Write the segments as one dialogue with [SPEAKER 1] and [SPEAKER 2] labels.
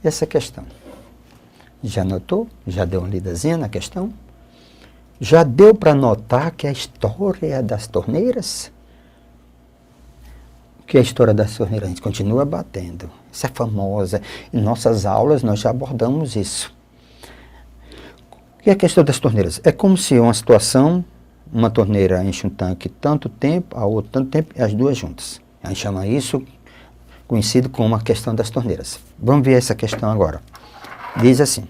[SPEAKER 1] essa questão. Já notou? Já deu uma lidazinha na questão? Já deu para notar que a história das torneiras? Que a história das torneiras a gente continua batendo. Isso é famosa. Em nossas aulas nós já abordamos isso. O que é a questão das torneiras? É como se uma situação, uma torneira enche um tanque tanto tempo, a outra tanto tempo, e as duas juntas. A gente chama isso, conhecido como a questão das torneiras. Vamos ver essa questão agora. Diz assim: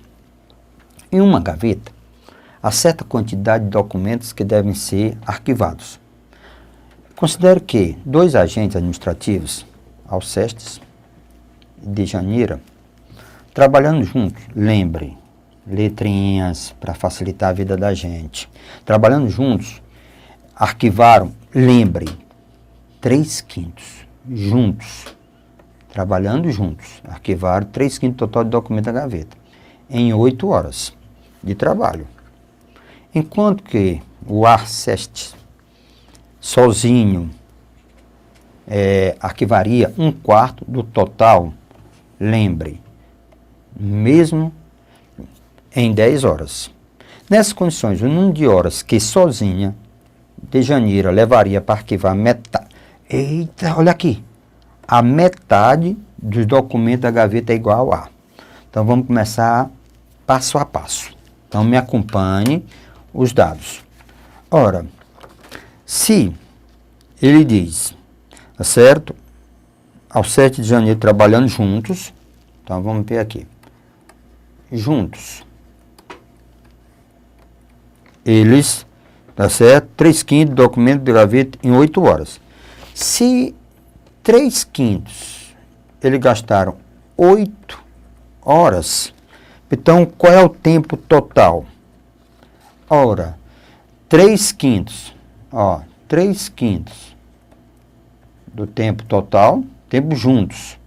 [SPEAKER 1] em uma gaveta, há certa quantidade de documentos que devem ser arquivados. Considere que dois agentes administrativos, Alcestes e Djanira, trabalhando juntos, lembre, letrinhas para facilitar a vida da gente. Trabalhando juntos, arquivaram, lembre, 3/5 juntos. Trabalhando juntos, arquivaram 3/5 total de documento da gaveta, em 8 horas de trabalho. Enquanto que o Alcestes, sozinho, arquivaria 1/4 do total, lembre, mesmo em 10 horas. Nessas condições, o número de horas que sozinha Djanira levaria para arquivar metade. Eita, olha aqui. A metade dos documentos da gaveta é igual a. Então vamos começar passo a passo. Então me acompanhe os dados. Ora, se ele diz, tá certo? Ao 7 de janeiro trabalhando juntos. Então vamos ver aqui. Juntos. Eles, tá certo? 3/5 do documento de gaveta em 8 horas. Se 3/5 eles gastaram 8 horas, então qual é o tempo total? Ora, 3/5, 3/5 do tempo total, tempo juntos.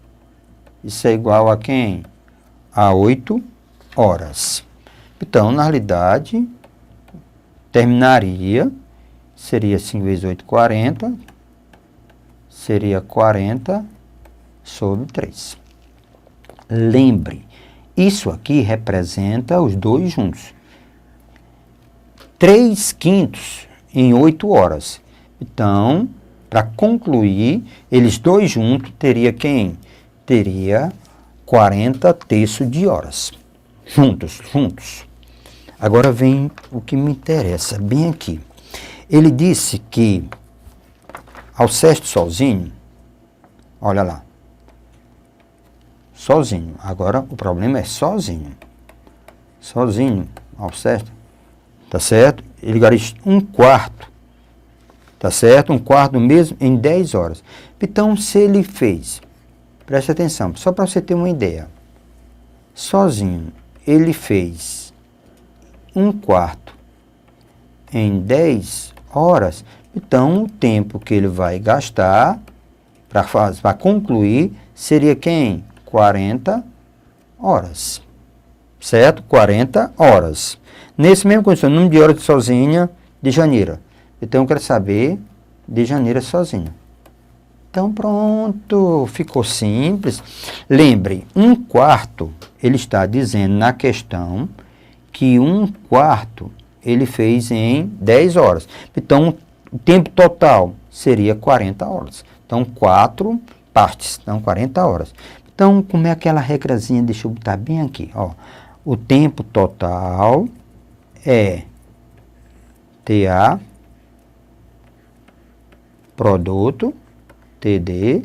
[SPEAKER 1] Isso é igual a quem? A 8 horas. Então, na realidade, terminaria, seria 5 vezes 8, 40, seria 40 sobre 3. Lembre, isso aqui representa os dois juntos. 3/5 em 8 horas. Então, para concluir, eles dois juntos, teria quem? Teria 40 terços de horas. Juntos. Agora vem o que me interessa, bem aqui. Ele disse que Alcestes sozinho, olha lá, sozinho. Agora o problema é sozinho. Sozinho, Alcestes, tá certo? Ele garia 1/4, tá certo? 1/4 mesmo em 10 horas. Então, se ele fez, preste atenção, só para você ter uma ideia, sozinho, ele fez 1/4 em 10 horas, então o tempo que ele vai gastar para concluir seria quem? 40 horas. Certo? 40 horas. Nesse mesmo condição, número de horas de sozinha de Djanira. Então eu quero saber de Djanira sozinha. Então pronto, ficou simples. Lembre, 1/4, ele está dizendo na questão que 1/4 ele fez em 10 horas. Então, o tempo total seria 40 horas. Então, 4 partes, então 40 horas. Então, como é aquela regrazinha, deixa eu botar bem aqui, ó. O tempo total é TA, produto, TD,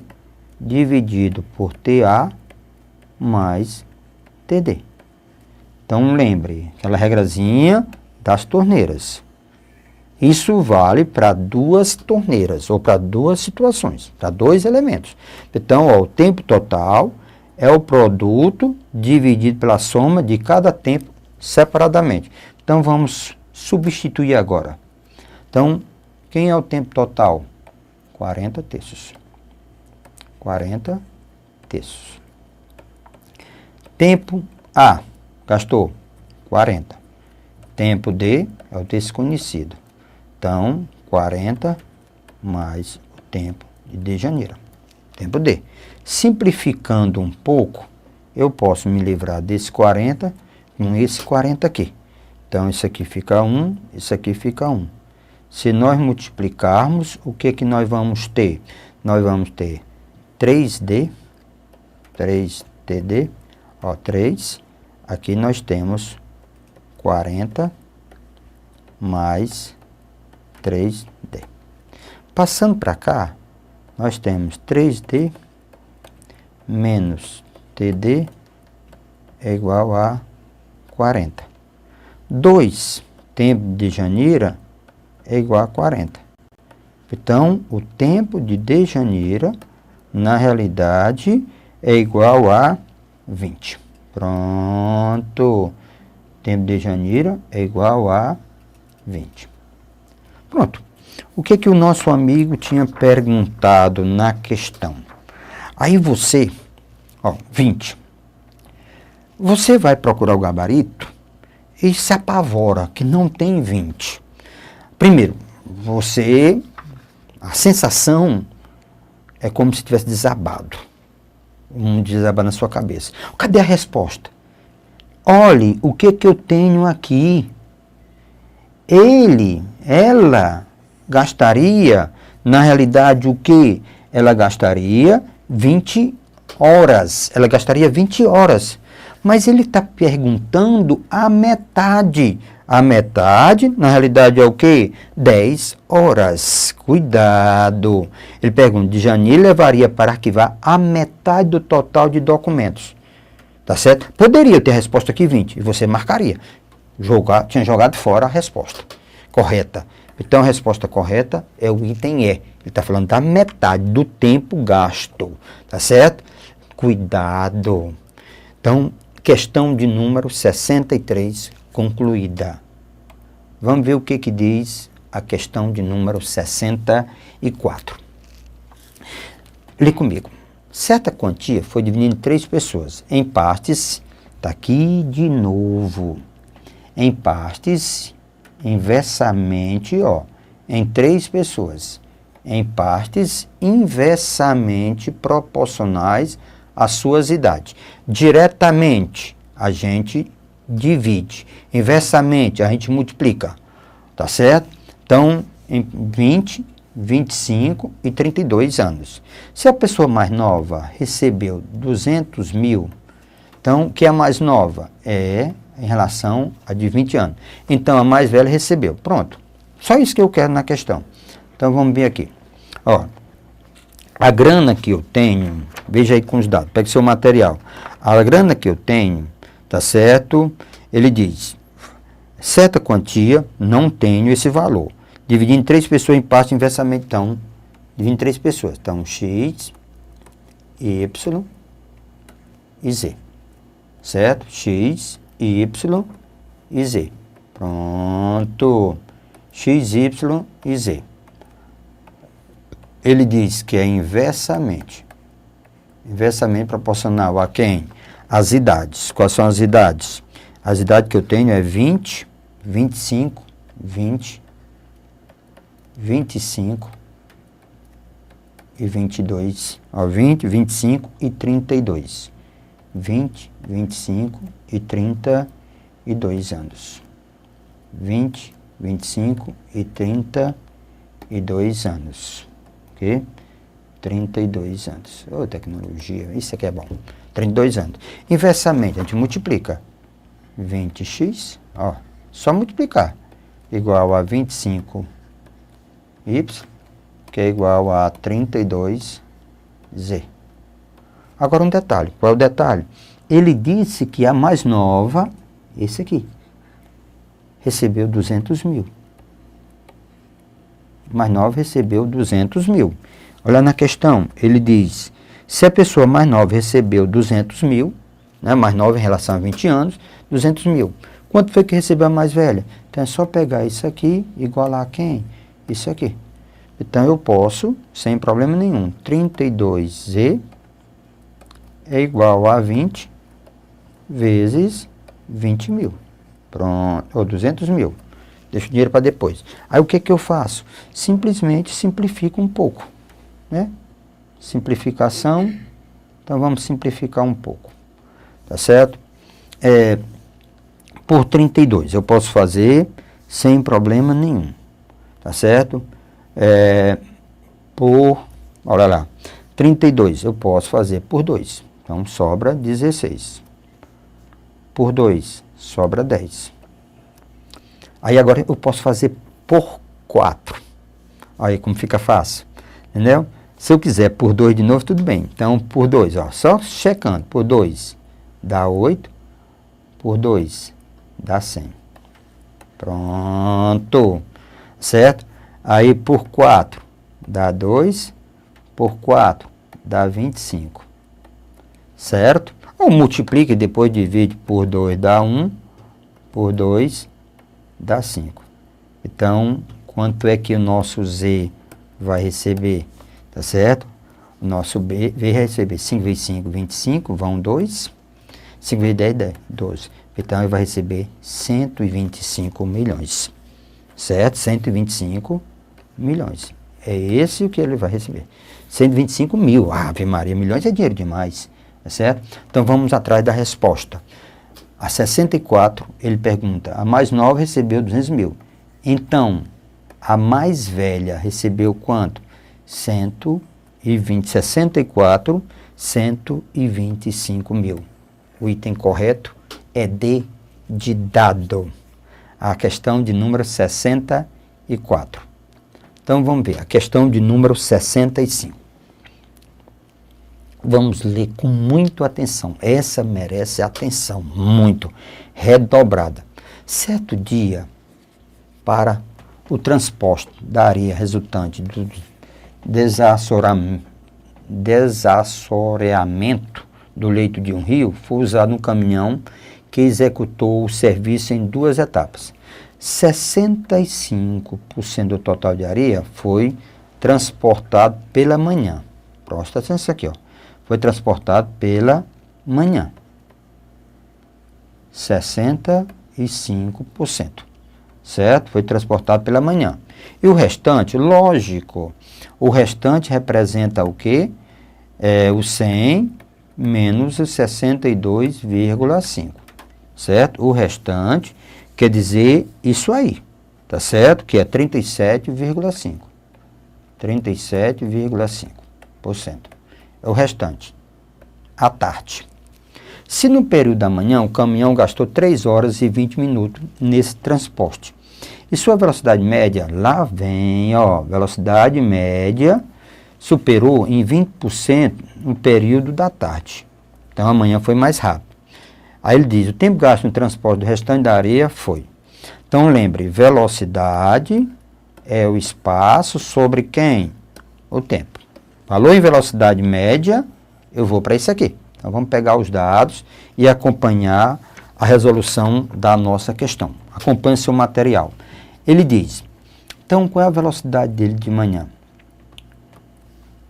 [SPEAKER 1] dividido por TA mais TD. Então, lembre, aquela regrazinha das torneiras. Isso vale para duas torneiras, ou para duas situações, para dois elementos. Então, ó, o tempo total é o produto dividido pela soma de cada tempo separadamente. Então, vamos substituir agora. Então, quem é o tempo total? 40 terços. 40 terços. Tempo A, gastou 40. Tempo D é o desconhecido. Então, 40 mais o tempo de Djanira. Tempo D. Simplificando um pouco, eu posso me livrar desse 40 com esse 40 aqui. Então, isso aqui fica 1, isso aqui fica 1. Se nós multiplicarmos, o que que nós vamos ter? Nós vamos ter 3D, ó, 3, aqui nós temos 40 mais 3D. Passando para cá, nós temos 3D menos TD é igual a 40. 2 tempo de janeira é igual a 40. Então, o tempo de janeira, na realidade, é igual a 20. Pronto. Tempo de janeiro é igual a 20. Pronto. O que que o nosso amigo tinha perguntado na questão? Aí você, ó, 20. Você vai procurar o gabarito e se apavora que não tem 20. Primeiro, a sensação é como se tivesse desabado. Desabar na sua cabeça. Cadê a resposta? Olhe o que que eu tenho aqui. Ela gastaria, na realidade, o que? Ela gastaria 20 horas. Ela gastaria 20 horas. Mas ele está perguntando a metade. A metade, na realidade, é o quê? 10 horas. Cuidado. Ele pergunta, de janeiro levaria para arquivar a metade do total de documentos. Tá certo? Poderia ter a resposta aqui 20, e você marcaria. Tinha jogado fora a resposta correta. Então, a resposta correta é o item E. Ele está falando da metade do tempo gasto. Tá certo? Cuidado. Então, questão de número 63 concluída. Vamos ver o que que diz a questão de número 64. Lê comigo. Certa quantia foi dividida em 3 pessoas. Em partes, está aqui de novo. Em partes, inversamente, ó, em 3 pessoas. Em partes inversamente proporcionais às suas idades. Diretamente, a gente divide. Inversamente, a gente multiplica. Tá certo? Então, em 20, 25 e 32 anos. Se a pessoa mais nova recebeu 200 mil, então, que é a mais nova? É em relação a de 20 anos. Então, a mais velha recebeu. Pronto. Só isso que eu quero na questão. Então, vamos ver aqui. Ó, a grana que eu tenho, veja aí com os dados, pegue seu material. A grana que eu tenho, tá certo? Ele diz, certa quantia, não tenho esse valor. Dividir em 3 pessoas em parte inversamente, então, dividir em 3 pessoas. Então, X, Y e Z. Certo? X, Y e Z. Pronto. X, Y e Z. Ele diz que é inversamente. Inversamente proporcional a quem? As idades. Quais são as idades? As idades que eu tenho é 20, 25, 20, 25 e 22. Ó, 20, 25 e 32. 20, 25 e 32 anos. 20, 25 e 32 anos. Ok? 32 anos. Ô, tecnologia, isso aqui é bom. 32 anos. Inversamente, a gente multiplica. 20x, ó, só multiplicar. Igual a 25y, que é igual a 32z. Agora um detalhe. Qual é o detalhe? Ele disse que a mais nova, esse aqui, recebeu 200 mil. A mais nova recebeu 200 mil. Olha na questão, ele diz, se a pessoa mais nova recebeu 200 mil, né, mais nova em relação a 20 anos, 200 mil. Quanto foi que recebeu a mais velha? Então é só pegar isso aqui, igualar a quem? Isso aqui. Então eu posso, sem problema nenhum, 32z é igual a 20 vezes 20 mil. Pronto, ou 200 mil. Deixa o dinheiro para depois. Aí o que que eu faço? Simplesmente simplifico um pouco, né? Simplificação. Então vamos simplificar um pouco. tá certo? Por 32, eu posso fazer sem problema nenhum, tá certo? Olha lá, 32 eu posso fazer por 2, então sobra 16. Por 2, sobra 10. Aí agora eu posso fazer por 4. Aí como fica fácil, entendeu? Se eu quiser por 2 de novo, tudo bem. Então, por 2, ó, só checando. Por 2 dá 8. Por 2 dá 100. Pronto. Certo? Aí, por 4 dá 2. Por 4 dá 25. Certo? Ou multiplica e depois divide por 2 dá 1. Por 2 dá 5. Então, quanto é que o nosso Z vai receber? Tá certo? O nosso B vai receber 5 vezes 5, 25, vão 2. 5 vezes 10, 10, 12. Então, ele vai receber 125 milhões. Certo? 125 milhões. É esse o que ele vai receber. 125 mil. Ave Maria, milhões é dinheiro demais. Tá certo? Então, vamos atrás da resposta. A 64, ele pergunta, a mais nova recebeu 200 mil. Então, a mais velha recebeu quanto? 64, 125 mil. O item correto é D de dado. A questão de número 64. Então, vamos ver. A questão de número 65. Vamos ler com muita atenção. Essa merece atenção, muito, redobrada. Certo dia, para o transporte da areia resultante do desassoreamento do leito de um rio, foi usado um caminhão que executou o serviço em 2 etapas. 65% do total de areia foi transportado pela manhã. Presta atenção nisso aqui, ó. Foi transportado pela manhã. 65%. Certo? Foi transportado pela manhã. E o restante, lógico, o restante representa o quê? O 100 menos o 62,5. Certo? O restante quer dizer isso aí. Tá certo? Que é 37,5. 37,5%. É o restante. À tarde. Se no período da manhã o caminhão gastou 3 horas e 20 minutos nesse transporte, e sua velocidade média, lá vem, ó, velocidade média superou em 20% no período da tarde. Então amanhã foi mais rápido. Aí ele diz, o tempo gasto no transporte do restante da areia foi. Então lembre, velocidade é o espaço sobre quem? O tempo. Falou em velocidade média, eu vou para isso aqui. Então vamos pegar os dados e acompanhar a resolução da nossa questão. Acompanhe seu material. Ele diz, então qual é a velocidade dele de manhã?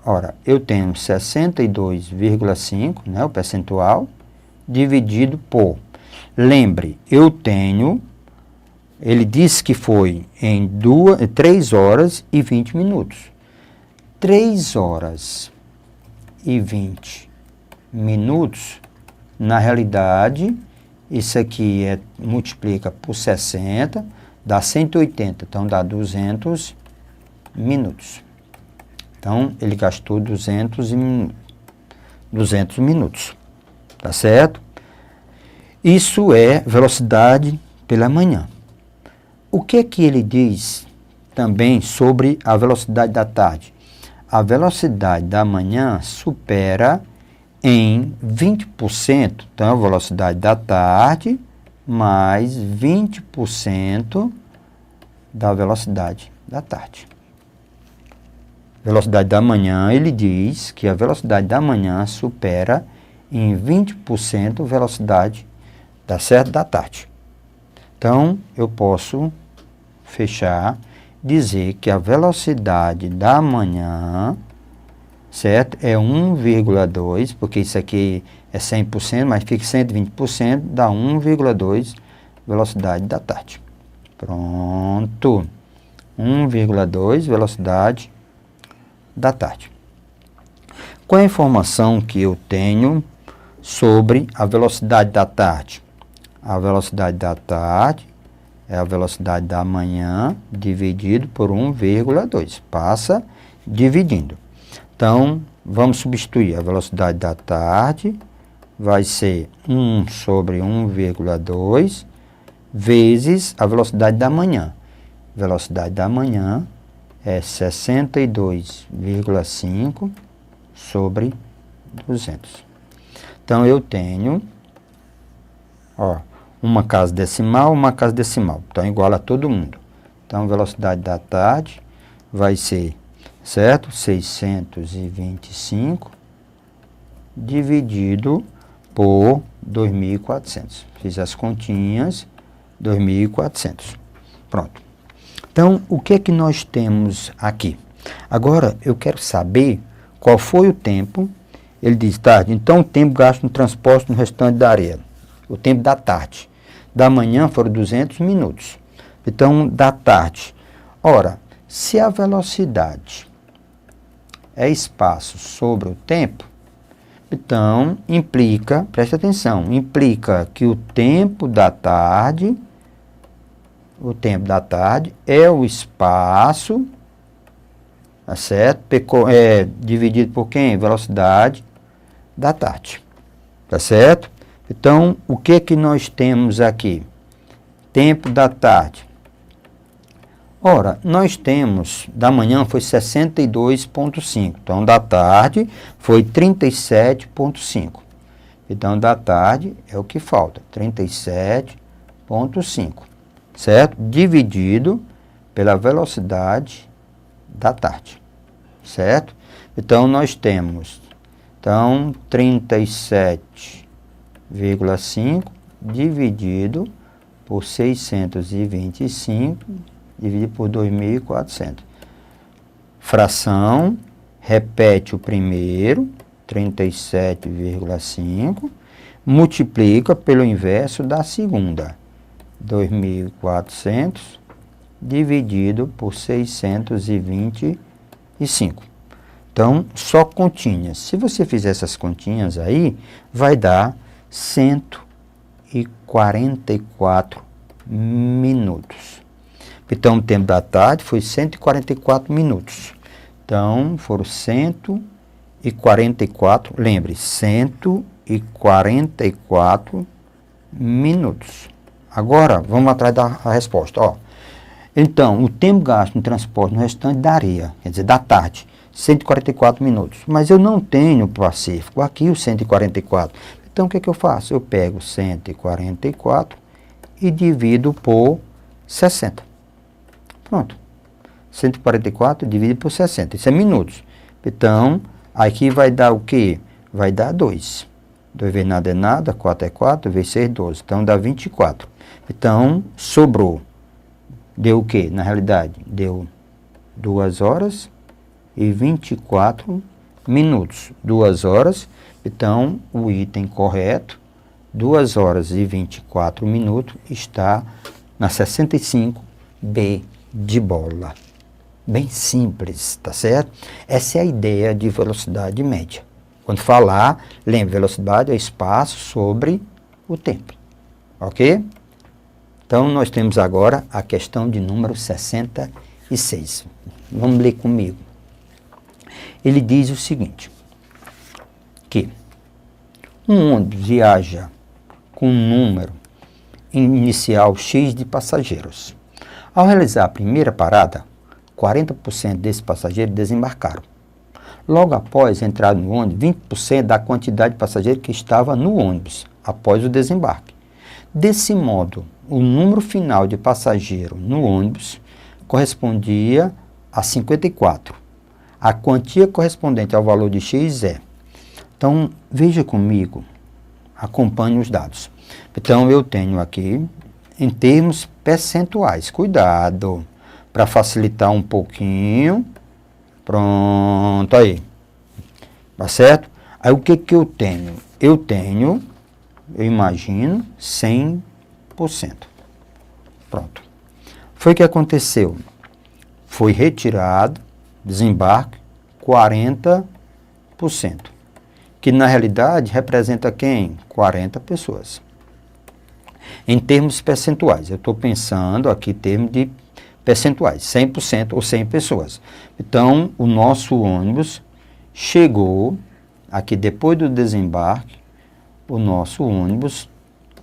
[SPEAKER 1] Ora, eu tenho 62,5, né, o percentual, dividido por, lembre, eu tenho, ele disse que foi em 3 horas e 20 minutos. 3 horas e 20 minutos, na realidade, isso aqui multiplica por 60, dá 180, então dá 200 minutos. Então, ele gastou 200 minutos, tá certo? Isso é velocidade pela manhã. O que é que ele diz também sobre a velocidade da tarde? A velocidade da manhã supera em 20%, então a velocidade da tarde mais 20% da velocidade da tarde. Velocidade da manhã, ele diz que a velocidade da manhã supera em 20% a velocidade da tarde. Então, eu posso fechar, dizer que a velocidade da manhã, certo? É 1,2, porque isso aqui é 100%, mas fica 120%, dá 1,2 velocidade da tarde. Pronto. 1,2 velocidade da tarde. Qual é a informação que eu tenho sobre a velocidade da tarde. A velocidade da tarde é a velocidade da manhã dividido por 1,2. Passa dividindo. Então, vamos substituir a velocidade da tarde, vai ser 1 sobre 1,2 vezes a velocidade da manhã. Velocidade da manhã é 62,5 sobre 200. Então, eu tenho, uma casa decimal, uma casa decimal. Então, igual a todo mundo. Então, a velocidade da tarde vai ser, certo? 625 dividido por 2.400. Fiz as continhas, 2.400. Pronto. Então, o que é que nós temos aqui? Agora, eu quero saber qual foi o tempo. Ele diz, tarde, então o tempo gasto no transporte no restante da área. O tempo da tarde. Da manhã foram 200 minutos. Então, da tarde. Ora, se a velocidade é espaço sobre o tempo, então implica, preste atenção, implica que o tempo da tarde é o espaço, tá certo? Dividido por quem? Velocidade da tarde, tá certo? Então, o que que nós temos aqui? Tempo da tarde. Ora, nós temos, da manhã foi 62,5, então da tarde foi 37,5. Então, da tarde é o que falta, 37,5, certo? Dividido pela velocidade da tarde, certo? Então, nós temos, 37,5 dividido por 625, dividido por 2.400. Fração, repete o primeiro, 37,5, multiplica pelo inverso da segunda, 2.400, dividido por 625. Então, só continhas. Se você fizer essas continhas aí, vai dar 144 minutos. Então, o tempo da tarde foi 144 minutos. Então, foram 144, lembre, 144 minutos. Agora, vamos atrás da resposta. Então, o tempo gasto no transporte no restante daria, quer dizer, da tarde, 144 minutos. Mas eu não tenho Pacífico aqui, o 144. Então, o que é que eu faço? Eu pego 144 e divido por 60. Pronto. 144 dividido por 60. Isso é minutos. Então, aqui vai dar o quê? Vai dar 2. 2 vezes nada é nada, 4 é 4, vezes 6 é 12. Então, dá 24. Então, sobrou. Deu o quê? Na realidade, deu 2 horas e 24 minutos. 2 horas. Então, o item correto, 2 horas e 24 minutos, está na 65B de bola. Bem simples, tá certo? Essa é a ideia de velocidade média. Quando falar, lembre, velocidade é espaço sobre o tempo. Ok? Então, nós temos agora a questão de número 66. Vamos ler comigo. Ele diz o seguinte, que um ônibus viaja com um número inicial X de passageiros. Ao realizar a primeira parada, 40% desses passageiros desembarcaram. Logo após entrar no ônibus, 20% da quantidade de passageiros que estava no ônibus após o desembarque. Desse modo, o número final de passageiros no ônibus correspondia a 54. A quantia correspondente ao valor de X é. Então, veja comigo, acompanhe os dados. Então, eu tenho aqui, em termos percentuais, cuidado, para facilitar um pouquinho. Pronto, aí. Tá certo? Aí, o que que eu tenho? Eu imagino, 100%. Pronto. Foi o que aconteceu. Foi retirado, desembarque, 40%. que na realidade representa quem? 40 pessoas. Em termos percentuais, eu estou pensando aqui em termos de percentuais, 100% ou 100 pessoas. Então, o nosso ônibus chegou, aqui depois do desembarque, o nosso ônibus,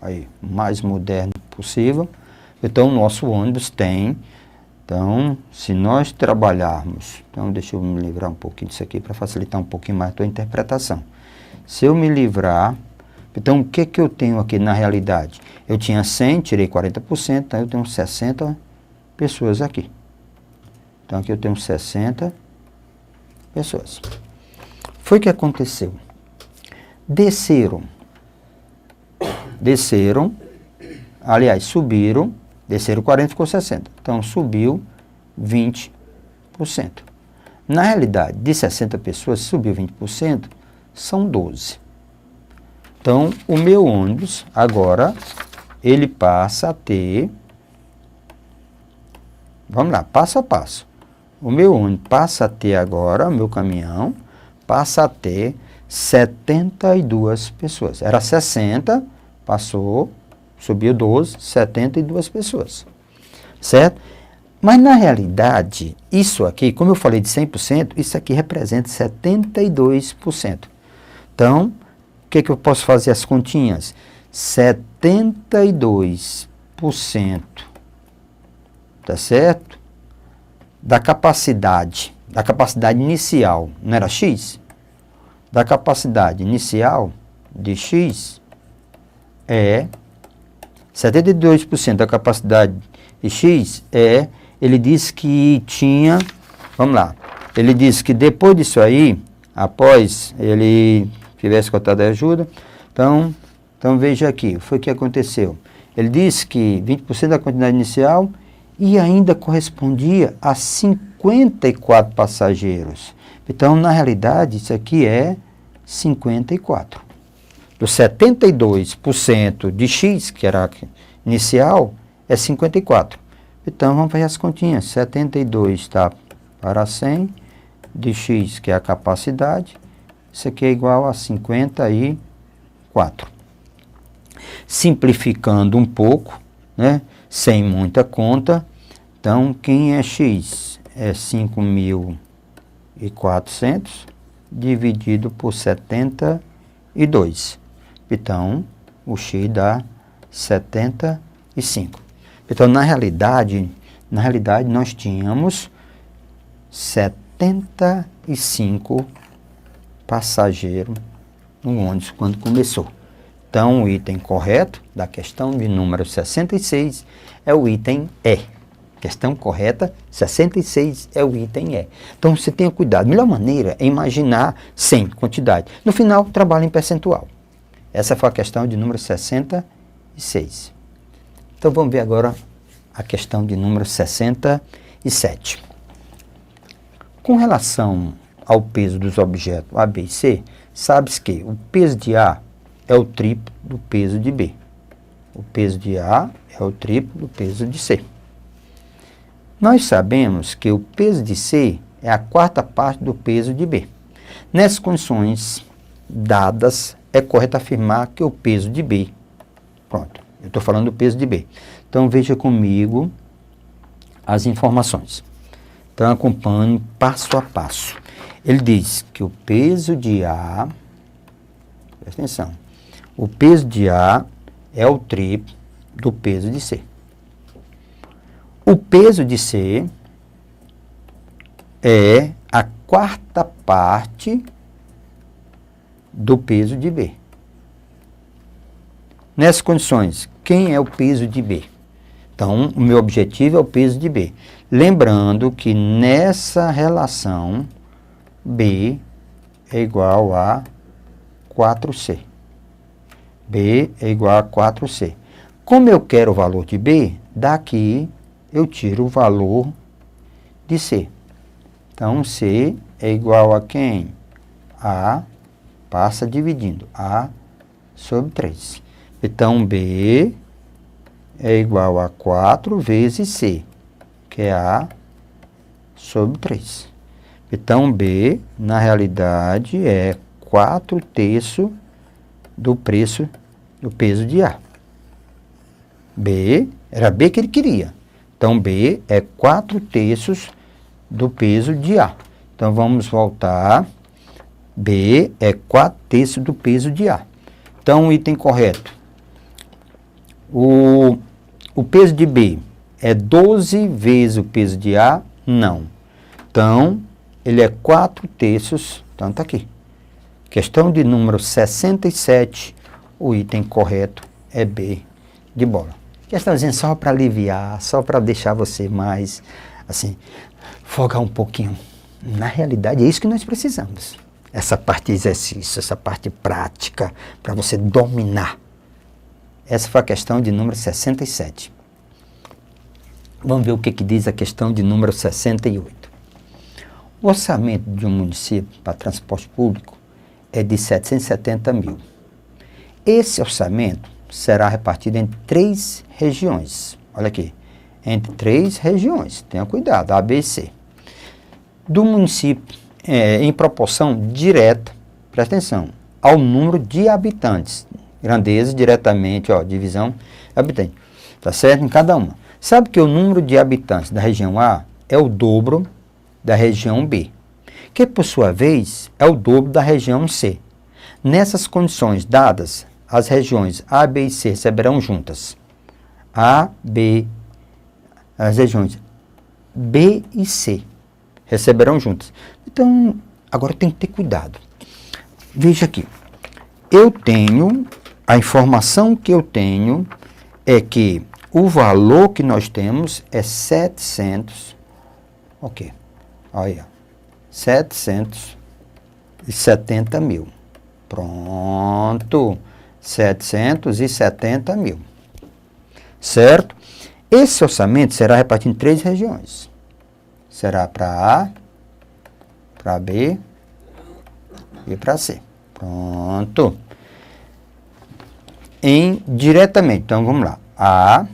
[SPEAKER 1] aí, mais moderno possível, então o nosso ônibus tem, então, se nós trabalharmos, então deixa eu me livrar um pouquinho disso aqui para facilitar um pouquinho mais a tua interpretação. Se eu me livrar, então o que eu tenho aqui na realidade? Eu tinha 100, tirei 40%, então eu tenho 60 pessoas aqui. Então aqui eu tenho 60 pessoas. Foi o que aconteceu. Desceram, aliás, subiram, desceram 40, ficou 60. Então subiu 20%. Na realidade, de 60 pessoas, subiu 20%, são 12. Então, o meu ônibus, agora, ele passa a ter, vamos lá, passo a passo. O meu ônibus passa a ter agora, o meu caminhão, passa a ter 72 pessoas. Era 60, passou, subiu 12, 72 pessoas. Certo? Mas, na realidade, isso aqui, como eu falei de 100%, isso aqui representa 72%. Então, o que eu posso fazer as continhas? 72%, tá certo? Da capacidade inicial, não era X? Da capacidade inicial de X é 72% da capacidade de X é, ele disse que tinha, vamos lá, ele disse que depois disso aí, após ele tivesse cotado a ajuda, então veja aqui, foi o que aconteceu. Ele disse que 20% da quantidade inicial e ainda correspondia a 54 passageiros. Então, na realidade, isso aqui é 54. Dos 72% de X, que era inicial, é 54. Então, vamos fazer as continhas. 72 está para 100, de X, que é a capacidade, isso aqui é igual a 54. Simplificando um pouco, né, sem muita conta, então, quem é X? É 5.400 dividido por 72. Então, o X dá 75. Então, na realidade nós tínhamos 75 passageiros no ônibus quando começou. Então, o item correto da questão de número 66 é o item E. Questão correta, 66 é o item E. Então, você tenha cuidado. A melhor maneira é imaginar 100, quantidade. No final, trabalha em percentual. Essa foi a questão de número 66. Então, vamos ver agora a questão de número 67. Com relação ao peso dos objetos A, B e C, sabe-se que o peso de A é o triplo do peso de B. O peso de A é o triplo do peso de C. Nós sabemos que o peso de C é a quarta parte do peso de B. Nessas condições dadas, é correto afirmar que o peso de B, pronto, eu estou falando do peso de B. Então, veja comigo as informações. Então, acompanhe passo a passo. Ele diz que o peso de A, presta atenção, o peso de A é o triplo do peso de C. O peso de C é a quarta parte do peso de B. Nessas condições, quem é o peso de B? Então, o meu objetivo é o peso de B. Lembrando que nessa relação, B é igual a 4C. B é igual a 4C. Como eu quero o valor de B, daqui eu tiro o valor de C. Então, C é igual a quem? A passa dividindo. A sobre 3. Então, B é igual a 4 vezes C, que é A sobre 3. Então, B, na realidade, é 4/3 do preço do peso de A. B, era B que ele queria. Então, B é 4/3 do peso de A. Então, vamos voltar. B é 4/3 do peso de A. Então, o item correto. O peso de B é 12 vezes o peso de A? Não. Então, ele é 4/3. Então, está aqui. Questão de número 67. O item correto é B de bola. Questãozinha só para aliviar, só para deixar você mais, assim, folgar um pouquinho. Na realidade, é isso que nós precisamos. Essa parte de exercício, essa parte prática, para você dominar. Essa foi a questão de número 67. Vamos ver o que diz a questão de número 68. O orçamento de um município para transporte público é de 770 mil. Esse orçamento será repartido entre 3 regiões. Olha aqui, entre 3 regiões. Tenha cuidado, A, B e C. Do município, em proporção direta, presta atenção, ao número de habitantes. Grandeza diretamente, ó, divisão habitante. Tá certo? Em cada uma. Sabe que o número de habitantes da região A é o dobro da região B, que por sua vez é o dobro da região C. Nessas condições dadas, as regiões A, B e C receberão juntas. A, B, as regiões B e C receberão juntas. Então, agora tem que ter cuidado. Veja aqui. A informação que eu tenho é que o valor que nós temos é 700. Ok. Olha. 770 mil. Pronto. 770 mil. Certo? Esse orçamento será repartido em 3 regiões. Será para A, para B e para C. Pronto. Diretamente. Então, vamos lá. A,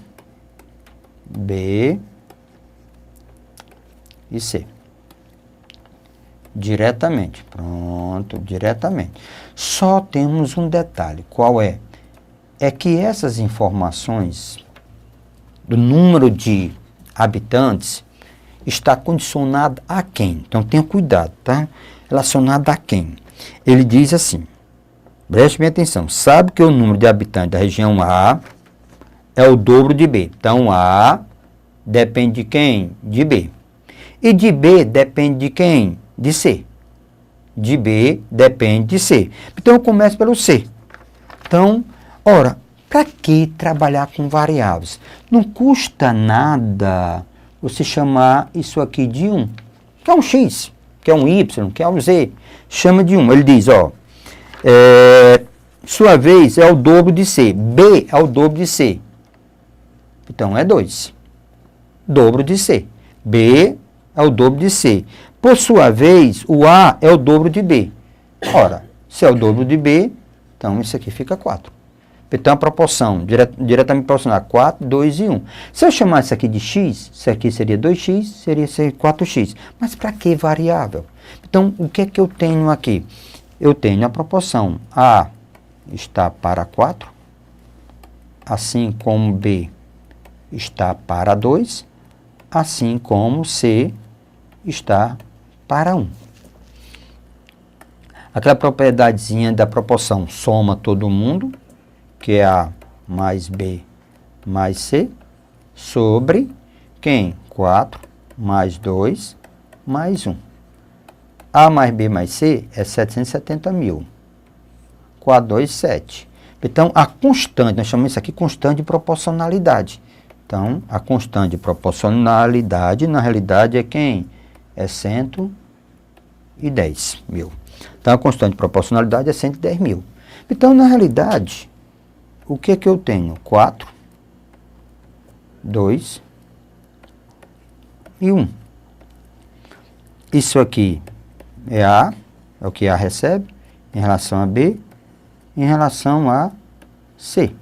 [SPEAKER 1] B e C. Diretamente. Pronto, diretamente. Só temos um detalhe. Qual é? É que essas informações do número de habitantes está condicionado a quem? Então, tenha cuidado, tá? Relacionado a quem? Ele diz assim, preste bem atenção, sabe que o número de habitantes da região A é o dobro de B. Então, A depende de quem? De B. E de B depende de quem? De C. De B depende de C. Então, eu começo pelo C. Então, ora, para que trabalhar com variáveis? Não custa nada você chamar isso aqui de 1. Que é um X, que é um Y, que é um Z. Chama de 1. Ele diz, ó, sua vez é o dobro de C. B é o dobro de C. Então, é 2. Dobro de C. B é o dobro de C. Por sua vez, o A é o dobro de B. Ora, se é o dobro de B, então isso aqui fica 4. Então, a proporção diretamente proporcional 4, 2 e 1. Se eu chamar isso aqui de x, isso aqui seria 2x, seria 4x. Mas para que variável? Então, o que é que eu tenho aqui? Eu tenho a proporção A está para 4, assim como B está para 2, assim como C está para 1. Aquela propriedadezinha da proporção soma todo mundo, que é A mais B mais C, sobre quem? 4 mais 2 mais 1. A mais B mais C é 770 mil. 4, 2, 7. Então, a constante, nós chamamos isso aqui constante de proporcionalidade. Então, a constante de proporcionalidade, na realidade, é quem? É 110 mil. Então, a constante de proporcionalidade é 110 mil. Então, na realidade, o que é que eu tenho? 4, 2 e 1. Isso aqui é A, é o que A recebe, em relação a B, em relação a C.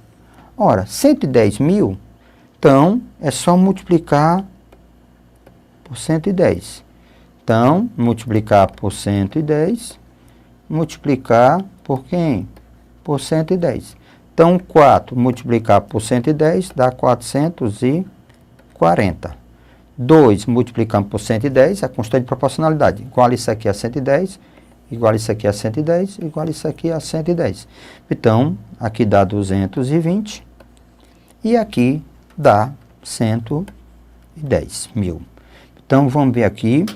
[SPEAKER 1] Ora, 110 mil, então, é só multiplicar por 110. Então, multiplicar por 110, multiplicar por quem? Por 110. Então, 4 multiplicar por 110 dá 440. 2 multiplicando por 110, a constante de proporcionalidade. Igual isso aqui a 110, igual isso aqui a 110, igual isso aqui a 110. Então, aqui dá 220 e aqui dá 110 mil. Então, vamos ver aqui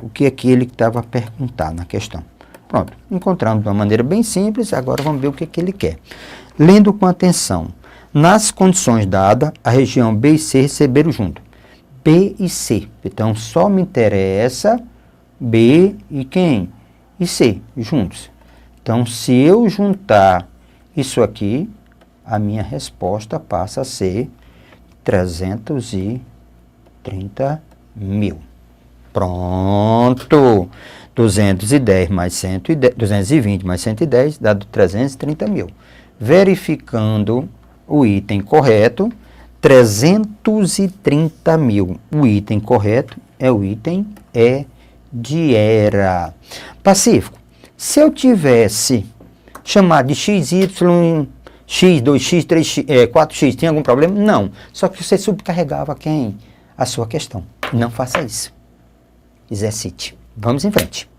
[SPEAKER 1] o que é que ele estava perguntando na questão. Pronto, encontramos de uma maneira bem simples, agora vamos ver o que é que ele quer. Lendo com atenção, nas condições dadas, a região B e C receberam junto. B e C, então só me interessa B e quem? E C, juntos. Então, se eu juntar isso aqui, a minha resposta passa a ser 330 mil. Pronto! 210 mais 110, 220 mais 110 dá 330 mil. Verificando o item correto, 330 mil. O item correto é o item E de era. Pacífico, se eu tivesse chamado de XY, X, 2X, 3X, 4X, tem algum problema? Não. Só que você subcarregava quem? A sua questão. Não faça isso. Exercite. Vamos em frente.